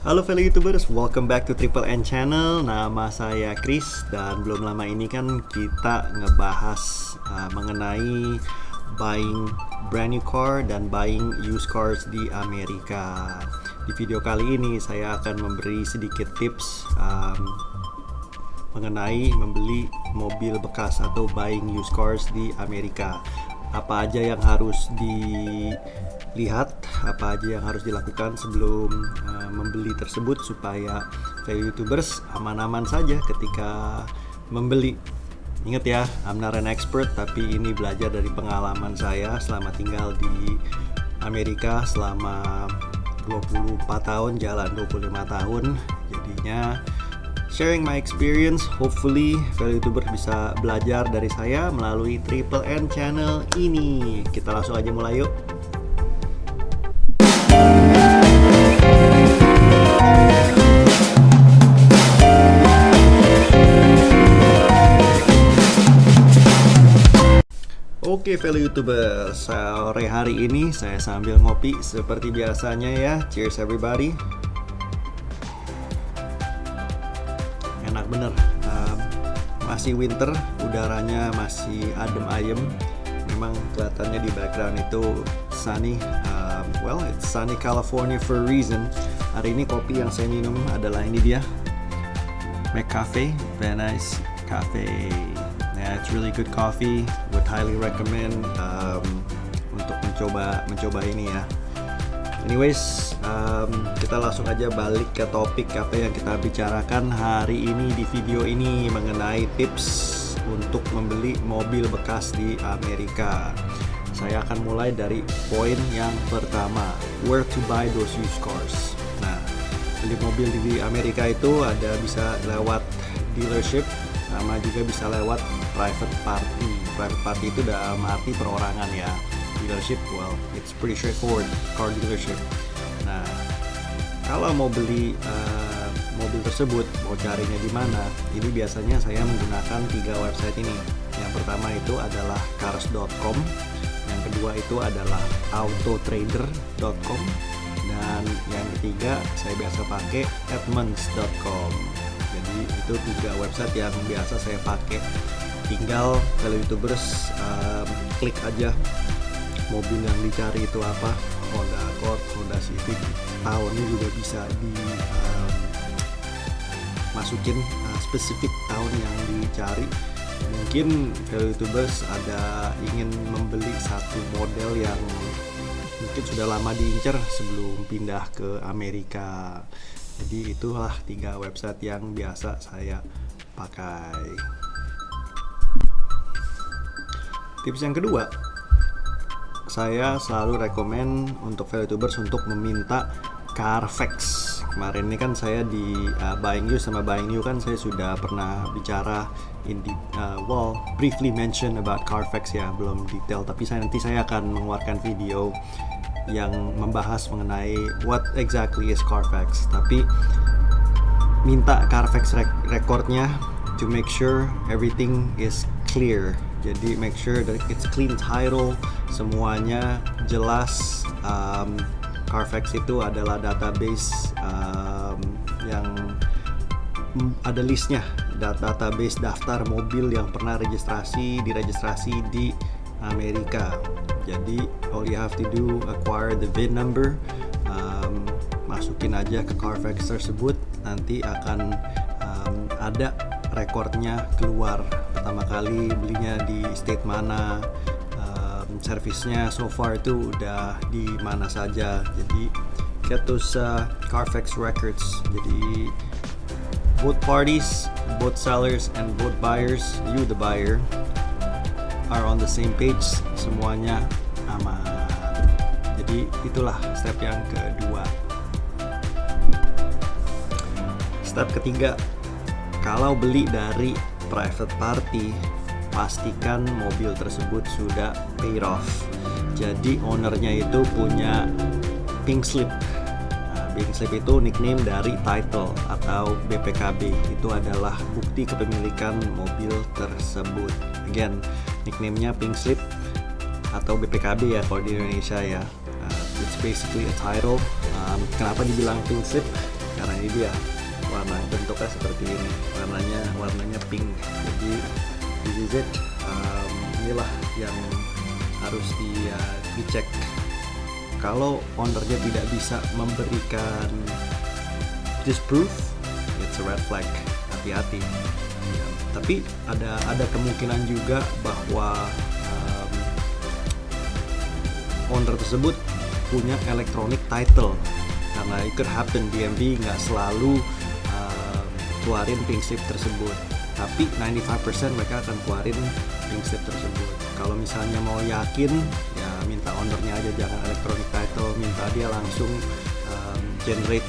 Halo fellow YouTubers, welcome back to Triple N Channel. Nama saya Chris dan belum lama ini kan kita ngebahas mengenai buying brand new car dan buying used cars di Amerika. Di video kali ini saya akan memberi sedikit tips mengenai membeli mobil bekas atau buying used cars di Amerika. Apa aja yang harus dilihat, apa aja yang harus dilakukan sebelum membeli tersebut supaya fellow YouTubers aman-aman saja ketika membeli. Ingat ya, I'm not an expert, tapi ini belajar dari pengalaman saya selama tinggal di Amerika selama 24 tahun, jalan 25 tahun. Jadinya sharing my experience, hopefully fellow YouTubers bisa belajar dari saya melalui Triple N Channel ini. Kita langsung aja mulai yuk. Oke fellow YouTubers, sore hari ini saya sambil ngopi seperti biasanya ya. Cheers everybody. Enak bener, masih winter, udaranya masih adem ayem. Memang kelihatannya di background itu sunny. Well, it's sunny California for a reason. Hari ini kopi yang saya minum adalah ini dia, McCafe, very nice cafe. Yeah, it's really good coffee. Would highly recommend untuk mencoba ini ya. Anyways, kita langsung aja balik ke topik apa yang kita bicarakan hari ini di video ini mengenai tips untuk membeli mobil bekas di Amerika. Saya akan mulai dari poin yang pertama, where to buy those used cars. Nah, beli mobil di Amerika itu ada bisa lewat dealership, sama juga bisa lewat private party. Private party itu dalam arti perorangan ya. Dealership, well, it's pretty straightforward, car dealership. Nah, kalau mau beli mobil tersebut, mau carinya di mana? Ini biasanya saya menggunakan 3 website ini. Yang pertama itu adalah cars.com, yang kedua itu adalah autotrader.com, dan yang ketiga saya biasa pakai edmunds.com. Jadi itu 3 website yang biasa saya pakai. Tinggal kalau YouTubers klik aja mobil yang dicari itu apa, Honda Accord, Honda Civic, tahunnya juga bisa dimasukin spesifik tahun yang dicari. Mungkin kalau YouTubers ada ingin membeli satu model yang mungkin sudah lama diincar sebelum pindah ke Amerika. Jadi itulah 3 website yang biasa saya pakai. Tips yang kedua, saya selalu rekomen untuk fellow YouTubers untuk meminta Carfax. Kemarin ini kan saya di buying used sama buying new kan saya sudah pernah bicara briefly mention about Carfax ya, belum detail, tapi nanti saya akan mengeluarkan video yang membahas mengenai what exactly is Carfax. Tapi minta Carfax recordnya to make sure everything is clear. Jadi make sure that it's clean title, semuanya jelas. Carfax itu adalah database yang ada listnya, database daftar mobil yang pernah diregistrasi di Amerika. Jadi all you have to do, acquire the VIN number, masukin aja ke Carfax tersebut, nanti akan ada rekornya keluar. Pertama kali belinya di state mana, servisnya so far itu udah di mana saja. Jadi get those Carfax records. Jadi both parties, both sellers and both buyers, you the buyer, are on the same page, semuanya aman. Jadi itulah step yang kedua. Step ketiga, kalau beli dari private party, pastikan mobil tersebut sudah paid off. Jadi ownernya itu punya pink slip. Pink slip itu nickname dari title atau BPKB. Itu adalah bukti kepemilikan mobil tersebut. Again, nickname-nya pink slip atau BPKB ya kalau di Indonesia ya. It's basically a title. Kenapa dibilang pink slip? ini dia warna bentuknya seperti ini, warnanya pink. Jadi this is it. Inilah yang harus dicek. Kalau ownernya tidak bisa memberikan disproof, it's a red flag. Hati-hati. Ya, tapi ada kemungkinan juga bahwa owner tersebut punya electronic title, karena it could happen DMV nggak selalu keluarin pink slip tersebut, tapi 95% mereka akan keluarin pink slip tersebut. Kalau misalnya mau yakin, ya minta ownernya aja, jangan electronic title, minta dia langsung generate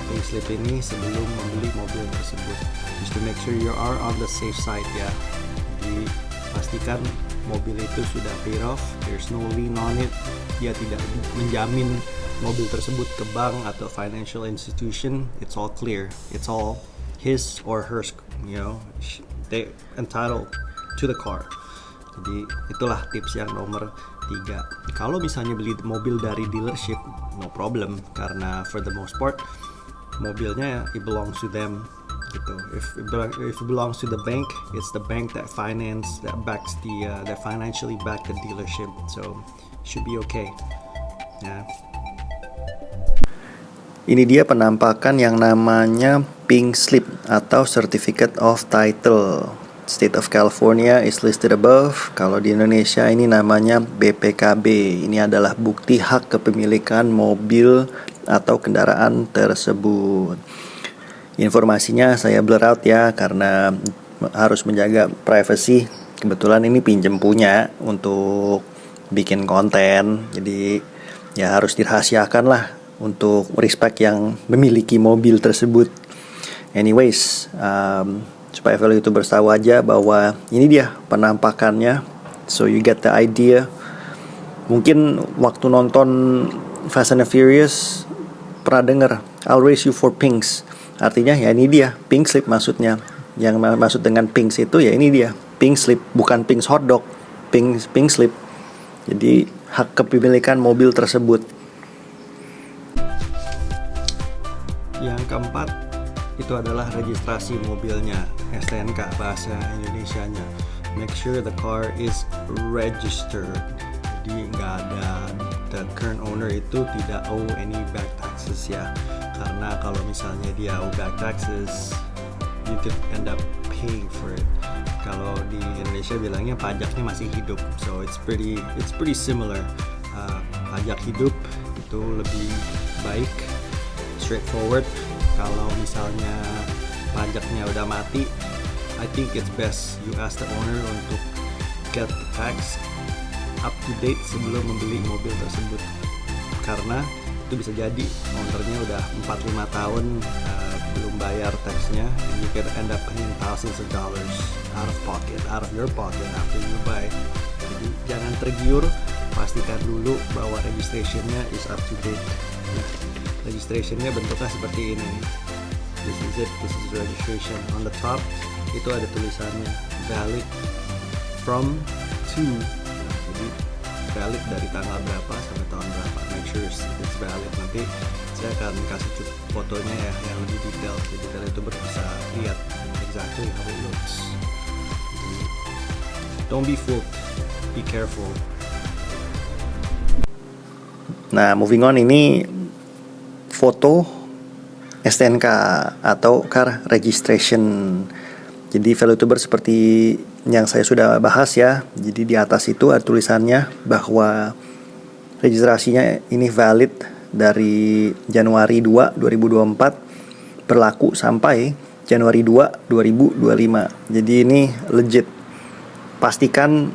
pink slip ini sebelum membeli mobil tersebut, just to make sure you are on the safe side ya. Jadi pastikan mobil itu sudah paid off, there's no lien on it, dia tidak menjamin mobil tersebut ke bank atau financial institution. It's all clear, it's all his or hers, they entitled to the car. Jadi itulah tips yang nomor 3. Kalau misalnya beli mobil dari dealership, no problem, karena for the most part mobilnya it belongs to them gitu. If it belongs to the bank, it's the bank that backs that financially back the dealership, so should be okay. Ya. Ini dia penampakan yang namanya pink slip atau Certificate of Title. State of California is listed above. Kalau di Indonesia ini namanya BPKB. Ini adalah bukti hak kepemilikan mobil atau kendaraan tersebut. Informasinya saya blur out ya, karena harus menjaga privacy. Kebetulan ini pinjem punya untuk bikin konten, jadi ya harus dirahasiakan lah untuk respect yang memiliki mobil tersebut. Anyways, supaya fellow YouTubers tahu aja bahwa ini dia penampakannya, so you get the idea. Mungkin waktu nonton Fast and the Furious pernah dengar I'll race you for pinks. Artinya ya ini dia pink slip maksudnya. Yang maksud dengan pinks itu ya ini dia pink slip, bukan pinks hotdog, pink slip. Jadi hak kepemilikan mobil tersebut. Yang keempat itu adalah registrasi mobilnya, STNK bahasa Indonesianya. Make sure the car is registered. Jadi nggak ada, the current owner itu tidak owe any back taxes ya. Karena kalau misalnya dia owe back taxes, you could end up paying for it. Kalau di Indonesia bilangnya pajaknya masih hidup, so it's pretty similar. Pajak hidup itu lebih baik, straightforward. Kalau misalnya pajaknya udah mati, I think it's best you ask the owner untuk get the tax up to date sebelum membeli mobil tersebut, karena itu bisa jadi ownernya udah 4-5 tahun belum bayar taxnya, and you can end up paying thousands of dollars out of your pocket after you buy. Jadi jangan tergiur, pastikan dulu bahwa registrationnya is up to date. Nah, registrationnya bentuknya seperti ini. This is it, this is registration. On the top itu ada tulisannya valid from to. Nah, jadi valid dari tanggal berapa sampai tahun berapa. Make sure it's valid. Nanti saya akan kasih fotonya ya yang lebih detail, jadi kalian itu bisa lihat exactly how it looks. Jadi, don't be fooled, be careful. Nah, moving on, ini foto STNK atau car registration. Jadi fellow YouTuber, seperti yang saya sudah bahas ya, jadi di atas itu ada tulisannya bahwa registrasinya ini valid dari Januari 2, 2024 berlaku sampai Januari 2, 2025. Jadi ini legit. Pastikan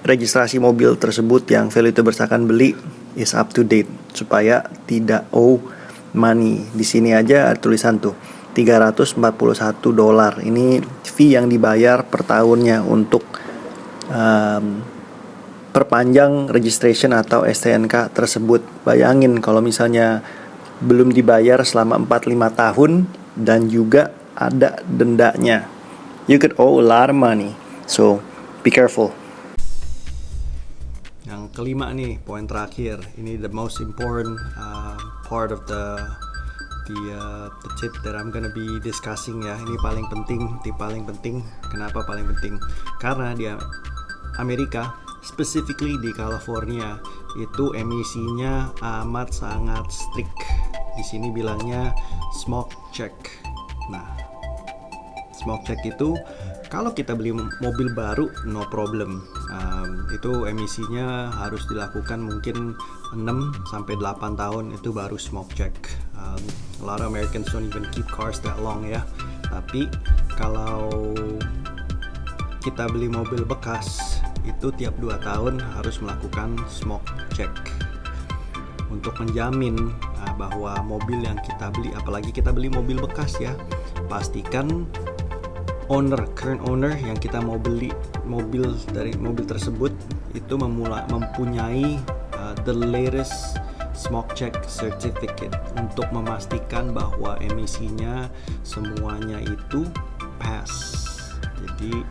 registrasi mobil tersebut yang fellow YouTubers akan beli is up to date supaya tidak owe money. Di sini aja ada tulisan tuh $341. Ini fee yang dibayar per tahunnya untuk perpanjang registration atau STNK tersebut. Bayangin kalau misalnya belum dibayar selama 4-5 tahun dan juga ada dendanya. You could owe a lot of money. So, be careful. Yang kelima nih, poin terakhir. Ini the most important part of the the tip that I'm gonna be discussing ya. Ini paling penting, tip paling penting. Kenapa paling penting? Karena di Amerika, specifically di California, itu emisinya amat sangat strict. Di sini bilangnya smoke check. Nah, smoke check itu kalau kita beli mobil baru no problem. Itu emisinya harus dilakukan mungkin 6-8 tahun itu baru smoke check. A lot of Americans don't even keep cars that long ya. Tapi kalau kita beli mobil bekas itu tiap 2 tahun harus melakukan smoke check untuk menjamin bahwa mobil yang kita beli, apalagi kita beli mobil bekas ya, pastikan current owner yang kita mau beli mobil dari mobil tersebut itu mempunyai the latest smoke check certificate untuk memastikan bahwa emisinya semuanya itu pass. Jadi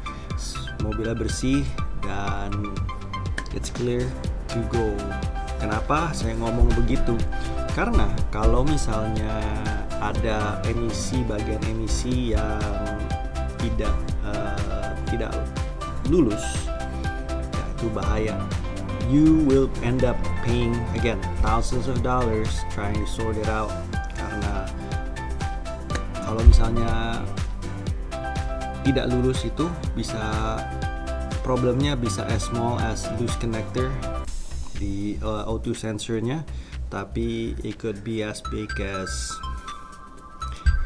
mobilnya bersih dan it's clear to go. Kenapa saya ngomong begitu? Karena kalau misalnya ada bagian emisi yang tidak lulus, ya itu bahaya. You will end up paying again thousands of dollars trying to sort it out. Karena kalau misalnya tidak lulus itu problemnya bisa as small as loose connector di O2 sensornya, tapi it could be as big as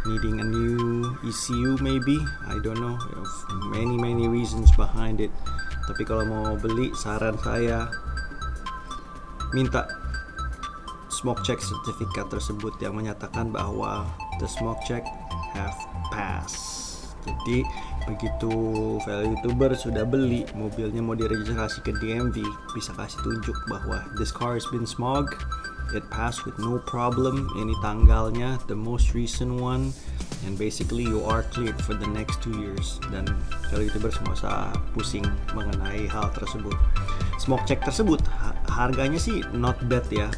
needing a new ECU maybe. I don't know, many reasons behind it. Tapi kalau mau beli, saran saya minta smoke check certificate tersebut yang menyatakan bahwa the smoke check have passed. Jadi begitu fellow YouTuber sudah beli mobilnya mau diregistrasi ke DMV, bisa kasih tunjuk bahwa this car has been smog, it passed with no problem, ini tanggalnya the most recent one, and basically you are cleared for the next 2 years. Dan fellow YouTubers nggak usah pusing mengenai hal tersebut. Smoke check tersebut harganya sih not bad ya.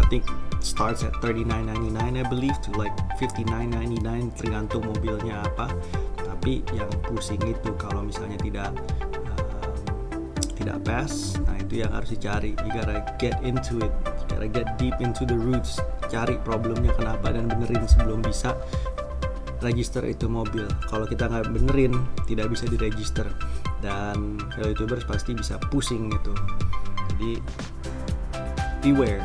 I think starts at $39.99 I believe to like $59.99 tergantung mobilnya apa. Tapi yang pusing itu kalau misalnya tidak pass, nah itu yang harus dicari. You gotta get into it, you gotta get deep into the roots, cari problemnya kenapa dan benerin sebelum bisa register itu mobil. Kalau kita nggak benerin, tidak bisa diregister, dan fellow YouTubers pasti bisa pusing gitu. Jadi beware.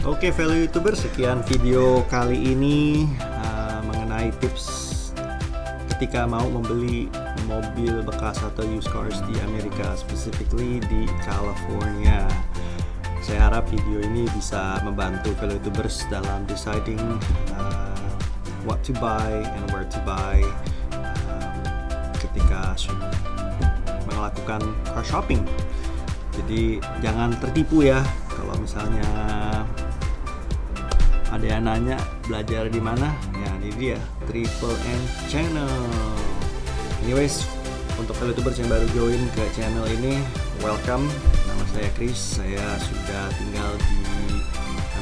Oke fellow YouTubers, sekian video kali ini mengenai tips ketika mau membeli mobil bekas atau used cars di Amerika, specifically di California. Saya harap video ini bisa membantu fellow YouTubers dalam deciding what to buy and where to buy ketika melakukan car shopping. Jadi jangan tertipu ya. Kalau misalnya ada yang nanya belajar di mana, ya ini dia Triple N Channel. Anyways, untuk fellow YouTubers yang baru join ke channel ini, welcome. Nama saya Chris, saya sudah tinggal di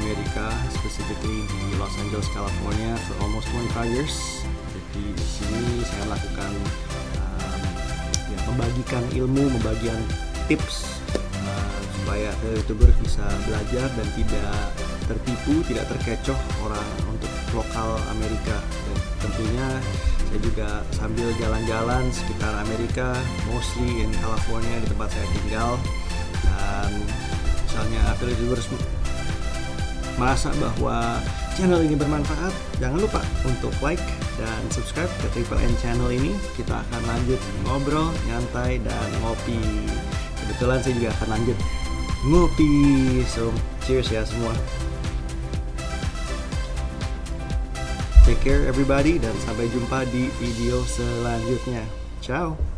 Amerika, specifically di Los Angeles, California for almost 25 years. Jadi di sini saya melakukan membagikan ilmu, membagikan tips supaya fellow YouTubers bisa belajar dan tidak tertipu, tidak terkecoh orang untuk lokal Amerika. Dan tentunya saya juga sambil jalan-jalan sekitar Amerika, mostly in California di tempat saya tinggal. Dan misalnya fellow YouTubers merasa bahwa channel ini bermanfaat, jangan lupa untuk like dan subscribe ke Triple N Channel ini. Kita akan lanjut ngobrol, nyantai, dan ngopi. Kebetulan saya juga akan lanjut ngopi. So, cheers ya semua. Take care everybody, dan sampai jumpa di video selanjutnya. Ciao.